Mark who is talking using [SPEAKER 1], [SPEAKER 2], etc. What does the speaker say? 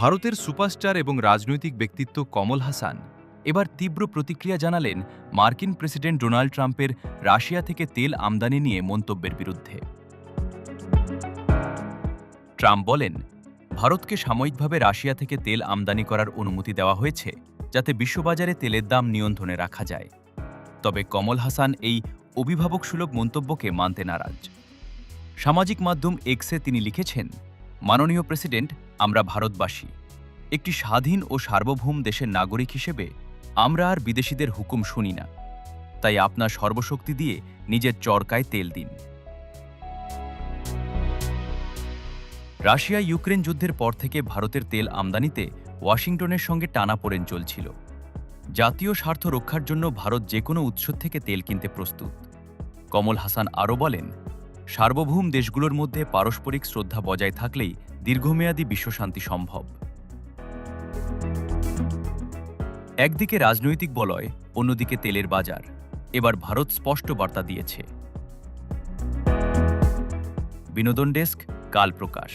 [SPEAKER 1] ভারতের সুপারস্টার এবং রাজনৈতিক ব্যক্তিত্ব কমল হাসান এবার তীব্র প্রতিক্রিয়া জানালেন মার্কিন প্রেসিডেন্ট ডোনাল্ড ট্রাম্পের রাশিয়া থেকে তেল আমদানি নিয়ে মন্তব্যের বিরুদ্ধে। ট্রাম্প বলেন, ভারতকে সাময়িকভাবে রাশিয়া থেকে তেল আমদানি করার অনুমতি দেওয়া হয়েছে যাতে বিশ্ববাজারে তেলের দাম নিয়ন্ত্রণে রাখা যায়। তবে কমল হাসান এই অভিভাবকসুলভ মন্তব্যকে মানতে নারাজ। সামাজিক মাধ্যম এক্সে তিনি লিখেছেন, মাননীয় প্রেসিডেন্ট, আমরা ভারতবাসী, একটি স্বাধীন ও সার্বভৌম দেশের নাগরিক হিসেবে আমরা আর বিদেশিদের হুকুম শুনি না, তাই আপনার সর্বশক্তি দিয়ে নিজের চরকায় তেল দিন। রাশিয়া ইউক্রেন যুদ্ধের পর থেকে ভারতের তেল আমদানিতে ওয়াশিংটনের সঙ্গে টানাপোড়েন চলছিল। জাতীয় স্বার্থ রক্ষার জন্য ভারত যে কোনো উৎস থেকে তেল কিনতে প্রস্তুত। কমল হাসান আরও বলেন, সার্বভৌম দেশগুলোর মধ্যে পারস্পরিক শ্রদ্ধা বজায় থাকলেই দীর্ঘমেয়াদী বিশ্বশান্তি সম্ভব। একদিকে রাজনৈতিক বলয়, অন্যদিকে তেলের বাজার। এবার ভারত স্পষ্ট বার্তা দিয়েছে। বিনোদন ডেস্ক, কাল প্রকাশ।